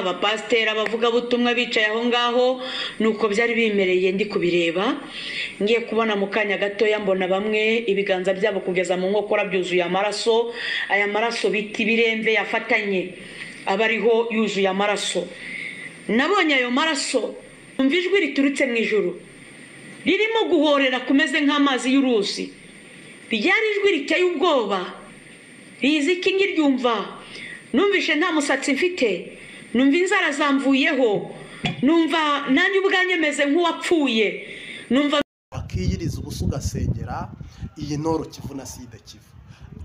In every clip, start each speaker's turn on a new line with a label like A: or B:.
A: abapasiteri abavuga butumwa bicaye aho ngaho nuko byari bimereye ndi kubireba ngiye kubona mu kanya gatoya mbona bamwe ibiganza byabo kugeza mu nkokora byuzuye amaraso aya maraso biti biremve yafatanye abariho yuzuye amaraso nabonye ayo maraso umva ijwi riturutse mu ijuru ririmo guhorera kumeze nk'amazi y'uruzi ryari ijwi riteye ubwoba riziki ngiryumva numvishe nta musatsi mfite numva inzara zamvuyeho numva nanjye ubwanjye meze nk'uwapfuye numva
B: akiyiriza ubusugasengera iyi noro Kivu na Sida Kivu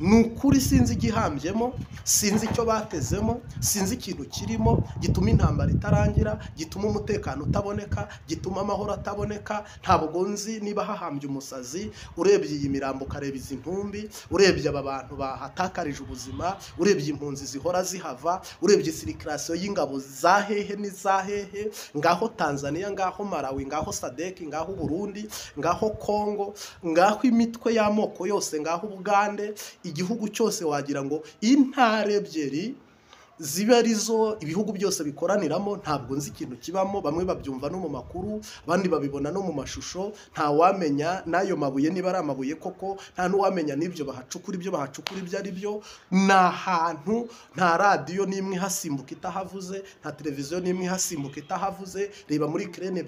B: nukuri sinzi gihambyemo sinzi icyo batezemo sinzi ikintu kirimo gituma intambara itarangira gituma umutekano utaboneka gituma amahoro ataboneka ntabwo nzi niba hahambye umusazi urebye iyi mirambo kareba izi ntumbi urebye aba bantu bahatakarije ubuzima urebye impunzi zihora zihava urebye sirikirasiyo y'ingabo za hehe n'izahehe ngaho Tanzania ngaho Malawi ngaho Sadek ngaho Burundi ngaho Kongo ngaho imitwe y'amoko yose ngaho Bugande igihugu cyose wagira ngo intare ebyiri ziba arizo ibihugu byose bikoraniramo ntabwo nzi ikintu kibamo bamwe babyumva no mu makuru abandi babibona no mu mashusho nta wamenya nayo mabuye niba ari amabuye koko nta n'uwamenya n'ibyo bahacukura ibyo ari byo na hantu nta radio nimwe hasimbuka itahavuze nta televiziyo nimwe hasimbuka itahavuze reba muri Ukraine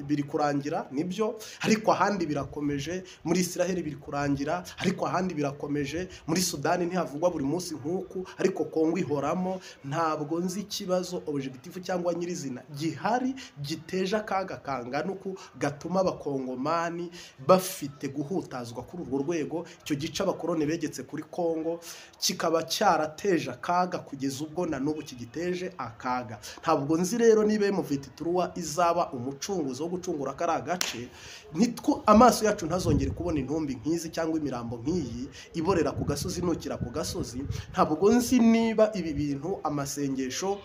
B: biri kurangira nibyo ariko ahandi birakomeje muri Israel biri kurangira ariko ahandi birakomeje muri Sudani ntihavugwa buri munsi nkuku ariko Kongo ihoramo ntabwo nzi ikibazo objectif cyangwa nyirizina gihari giteje akaga kangana uku gatuma abakongomani bafite guhutazwa kuri urwo rwego icyo gice abakoroni begetse kuri Kongo kikaba cyarateje akaga kugeza ubwo na n'ubu kigiteje akaga ntabwo nzi rero niba M23 izaba umucunguzi wo gucungura kari agace nitwo amaso yacu ntazongere kubona intumbi nkizi cyangwa imirambo nkiyi iborera ku gasozi nukira ku gasozi ntabwo nzi niba ibi bintu amasengesho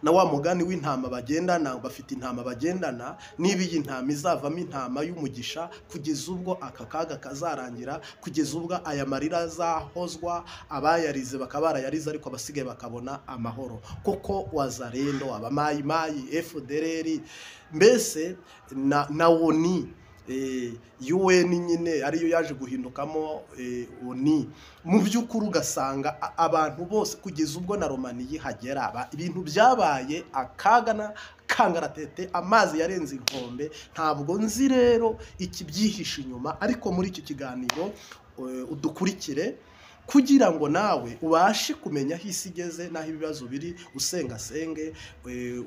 B: na wa mugani w'intama bagendana bafite intama bagendana niba iyi ntama izavamo intama y'umugisha kugeza ubwo aka kaga kazarangira kugeza ubwo aya marira azahozwa abayarize bakabara yarize ariko abasigaye bakabona amahoro koko wazarendo abamayimayi FDLR mbese na ONU UN nyine ariyo yaje guhindukamo ONU mu by'ukuri ugasanga abantu bose kugeza ubwo na Romani hagera ibintu byabaye akagana kangaratete amazi yarenze inkombe ntabwo nzi rero ikibyihisha inyuma ariko muri iki kiganiro udukurikire kugira ngo nawe ubashe kumenya aho isi igeze naho ibibazo biri usengasenge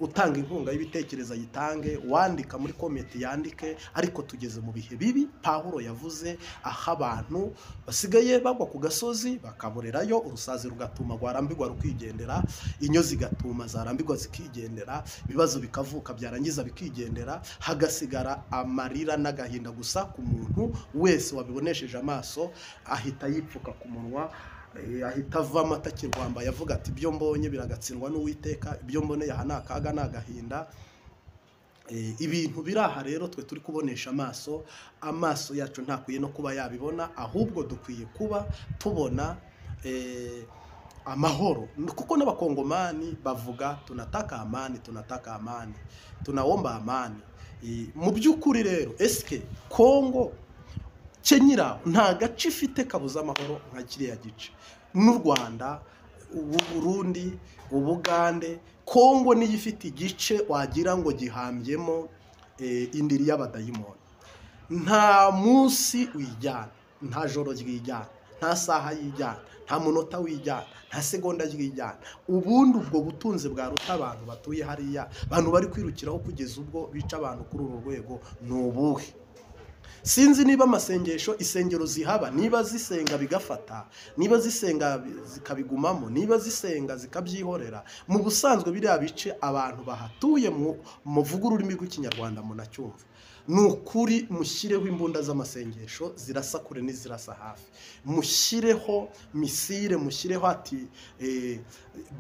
B: utanga inkunga y'ibitekerezo yitange wandika muri komenti yandike ariko tugeze mu bihe bibi Pawulo yavuze aho abantu basigaye bagwa ku gasozi bakaborerayo urusazi rugatuma rwarambirwa rukigendera inyo zigatuma zarambirwa zikigendera ibibazo bikavuka byarangiza bikigendera hagasigara amarira n'agahinda gusa ku muntu wese wabibonesheje amaso ahita yipfuka ku munwa ahita avamo atakirwamba yavuga ati ibyo mbonye biragatsindwa n'Uwiteka ibyo mbone yaha nakaga nagahinda ibintu biraha rero twe turi kubonesha amaso yacu ntakwiye no kuba yabibona ahubwo dukwiye kuba tubona amahoro kuko n'abakongomani bavuga tunataka amani tunaomba amani mu by'ukuri rero eske Kongo Kenyira nta gace ifite kabuza amahoro nka kiriya gice n'u Rwanda Burundi Ubugande Kongo niyo ifite igice wagira ngo gihambyemo indiri y'abadayimoni nta munsi wijyana nta joro ryijyana nta saha yijyana nta munota wijyana nta segonda yijyana ubundi ubwo butunze bwa ruta abantu batuye hariya abantu bari kwirukiraho kugeza ubwo bica abantu kuri uru rwego n'ubuhe sinzi niba amasengesho isengero zihaba niba zisenga bigafata niba zisenga zikabigumamo niba zisenga zikabyihorera mu busanzwe biriya bice abantu bahatuye mu vuga ururimi rw'ikinyarwanda munacyumva nukuri mushireho imbunda z'amasengesho zirasa kure n'izirasa hafi mushireho misile mushireho ati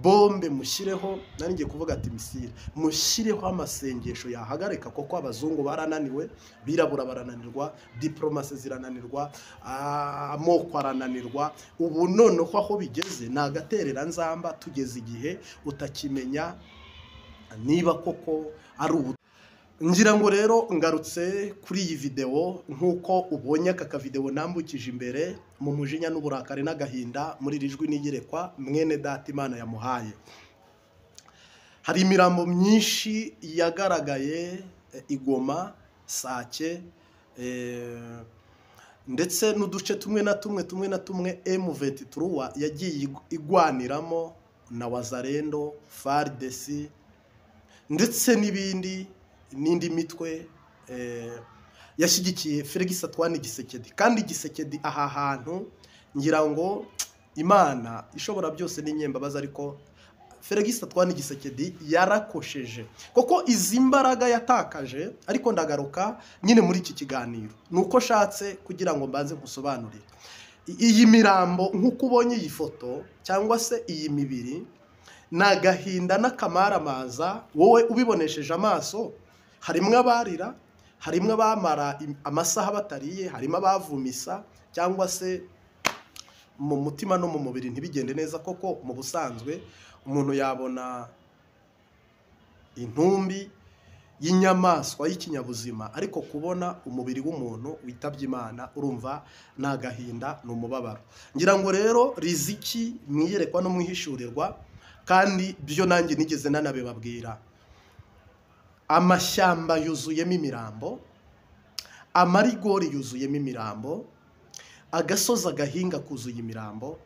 B: bombe mushireho nari kuvuga ati misile mushireho amasengesho yahagarika koko abazungu barananiwe birabura barananirwa diplomasi zirananirwa amoko arananirwa ubu noneho aho bigeze nagaterera nzamba tugeze igihe utakimenya niba koko ari ubu. Ngira ngo rero ngarutse kuri iyi video nk'uko ubonye aka kavideo nambukije imbere mu mujinya n'uburakari n'agahinda muri rijwi n'igerekwa mwene data Imana yamuhaye. Hari imirambo myinshi yagaragaye Igoma, Sake, ndetse n'uduce tumwe na tumwe M23 yagiye igwaniramo na Wazalendo, FARDC ndetse n'indi mitwe yashyigikiye Felix Antoine Tshisekedi. Kandi Tshisekedi aha hantu ngira ngo Imana ishobora byose n'inyembabazi, ariko Felix Antoine Tshisekedi yarakosheje kuko izi mbaraga yatakaje. Ariko ndagaruka nyine muri iki kiganiro nuko shatse kugira ngo mbanze nkusobanurire iyi mirambo nk'uko ubonye iyi foto cyangwa se iyi mibiri, nagahinda n'akamaramaza wowe ubibonesheje amaso. Harimo abarira, harimo abamara amasaha batariye, harimo abavumisa cyangwa se mu mutima no mu mubiri ntibigende neza. Koko mu busanzwe umuntu yabona intumbi y'inyamaswa y'ikinyabuzima, ariko kubona umubiri w'umuntu witabye Imana urumva nagahinda n'umubabaro. Ngira ngo rero riziki mwiyerekwa no mwihishurirwa, kandi byo nanjye nigeze nanabibabwira. Amashyamba yuzuyemo imirambo, amarigori yuzuyemo imirambo, agasozi agahinga kuzuye imirambo,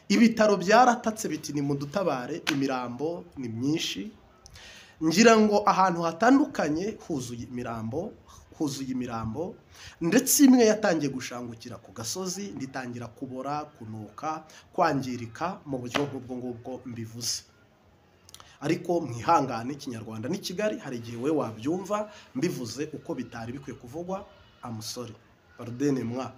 B: ibitaro byaratatse biti ni mudutabare, imirambo ni myinshi. Ngira ngo ahantu hatandukanye huzuye imirambo, ndetse imwe yatangiye gushangukira ku gasozi, nditangira kubora, kunuka, kwangirika mu buryo nk'ubwo ngubwo mbivuze. Ariko mwihangane, Ikinyarwanda ni Kigali, hari igihe we wabyumva mbivuze uko bitari bikwiye kuvugwa. Amusore pardon mwa.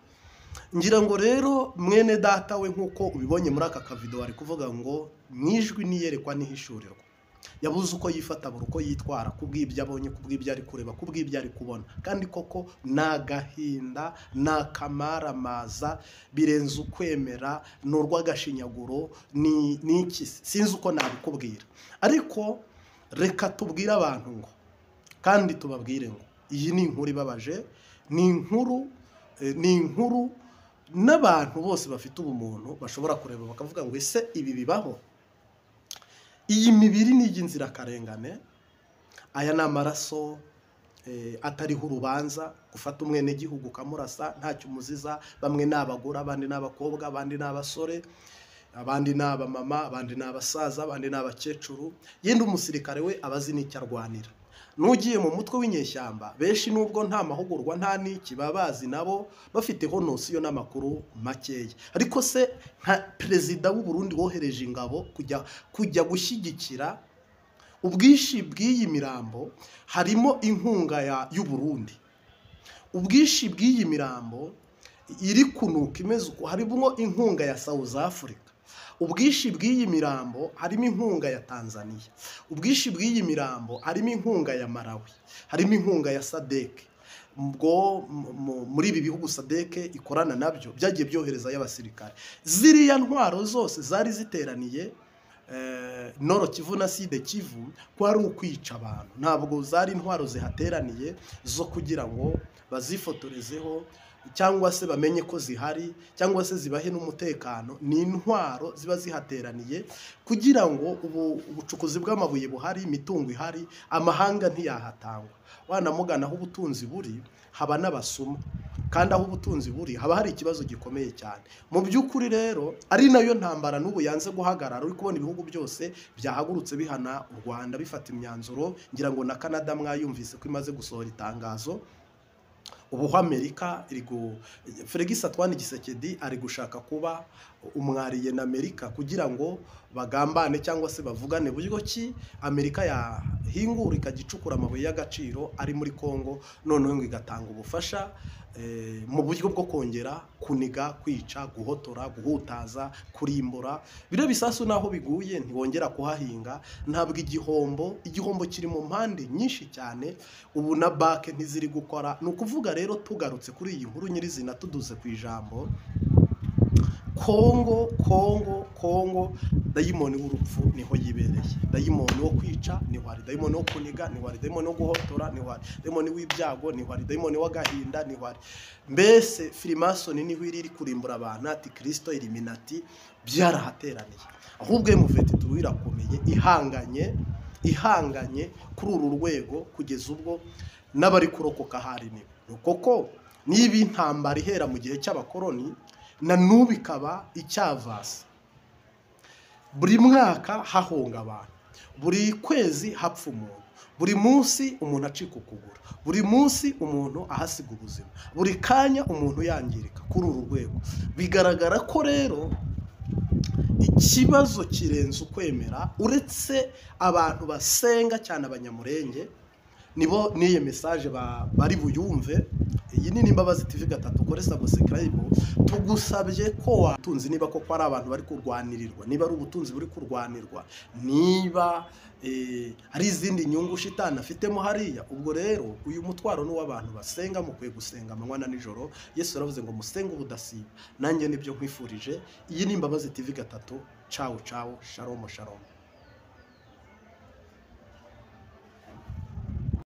B: Ngira ngo rero mwene data we nk'uko ubibonye muri aka kavideo ari kuvuga ngo mwijwi niyerekwa nihishurirwa. Yabuze uko yifata, buri uko yitwara, kubw'ibyo abonye, kubw'ibyo ari kureba, kubw'ibyo ari kubona. Kandi koko nagahinda n'akamaramaza birenze ukwemera, n'urwagashinyaguro n'iki sinzi uko nabikubwira. Ariko reka tubwire abantu ngo, kandi tubabwire ngo iyi ni inkuru ibabaje, ni inkuru n'abantu bose bafite ubumuntu bashobora kureba bakavuga ngo ese ibi bibaho? Iyi mibiri ni y'inzirakarengane, aya ni amaraso atariho urubanza, gufata umwene gihugu kamurasa ntacyo umuziza. Bamwe ni abagore, abandi ni abakobwa, abandi ni abasore, abandi ni abamama, abandi ni abasaza, abandi ni abakecuru. Yenda umusirikare we abazi n'icyo arwanira. Nugiye mu mutwe w'inyeshyamba, benshi nubwo nta mahugurwa nta n'iki babazi, nabo bafiteho nosiyo n'amakuru makeya. Ariko se nka perezida w'u Burundi wohereje ingabo kujya gushyigikira ubwishi bw'iyi mirambo, harimo inkunga y'u Burundi. Ubwishi bw'iyi mirambo iri kunuka imeze uko, harimo inkunga ya South Africa. Ubwishi bw'iyi mirambo harimo inkunga ya Tanzania. Ubwishi bw'iyi mirambo harimo inkunga ya Malawi, harimo inkunga ya SADC. Ubwo muri ibi bihugu SADC ikorana nabyo byagiye byohereza y'abasirikare. Ziriya ntwaro zose zari ziteraniye Nord Kivu na Sud Kivu kwari ukwica abantu. Ntabwo zari intwaro zihateraniye zo kugira ngo bazifotorezeho cyangwa se bamenye ko zihari cyangwa se zibahe n'umutekano. Ni intwaro ziba zihateraniye kugira ngo ubucukuzi bw'amabuye buhari, imitungo ihari, amahanga ntiyahatangwa. Wanamugana aho ubutunzi buri haba n'abasuma, kandi aho ubutunzi buri haba hari ikibazo gikomeye cyane. Mu by'ukuri rero ari nayo ntambara n'ubu yanze guhagarara. Uri kubona ibihugu byose byahagurutse bihana u Rwanda, bifata imyanzuro. Ngira ngo na Canada mwayumvise ko imaze gusohora itangazo. Ubu Amerika Felix Antoine Tshisekedi ari gushaka kuba umwariye na Amerika kugira ngo bagambane cyangwa se bavugane buryo ki Amerika yahingura ikagicukura amabuye y'agaciro ari muri Kongo, noneho ngo igatanga ubufasha mu buryo bwo kongera kuniga, kwica, guhotora, guhutaza, kurimbura. Biro bisasu naho biguye ntiwongera kuhahinga. Ntabwo igihombo kiri mu mpande nyinshi cyane. Ubu na banke ntiziri gukora. Ni ukuvuga rero tugarutse kuri iyi nkuru nyirizina tuduze ku ijambo, Kongo dayimoni w'urupfu niho yibereye, dayimoni wo kwica niho ari, dayimoni wo kuniga niho ari, dayimoni wo guhotora niho ari, dayimoni w'ibyago niho ari, dayimoni w'agahinda niho ari. Mbese firimasoni niho iri kurimbura abantu, ati Kristo Illuminati byarahateraniye. Ahubwo muveti tuwirakomeye ihanganye kuri uru rwego kugeza ubwo n'abari kurokoka hari nibo. Koko niba intambara ihera mu gihe cy'abakoroni na n'ubu ikaba icyavasi, buri mwaka hahonga abantu, buri kwezi hapfa umuntu, buri munsi umuntu acika ukuguru, buri munsi umuntu ahasiga ubuzima, buri kanya umuntu yangirika kuri uru rwego. Bigaragara ko rero ikibazo kirenze ukwemera, uretse abantu basenga cyane abanyamurenge nibo niye message bari buyumve. Iyi ni Imbabazi TV 3, ukore subscribe. Tugusabye ko watunzi niba koko ari abantu bari kurwanirirwa, niba ari ubutunzi buri kurwanirwa, niba ari izindi nyungu shitani afitemo hariya, ubwo rero uyu mutwaro ni w'abantu basenga, mukwiye gusenga amanywa na nijoro. Yesu yaravuze ngo musenge ubudasiba, nanjye nibyo nkwifurije. Iyi ni Imbabazi TV 3. Ciao ciao, shalom shalom.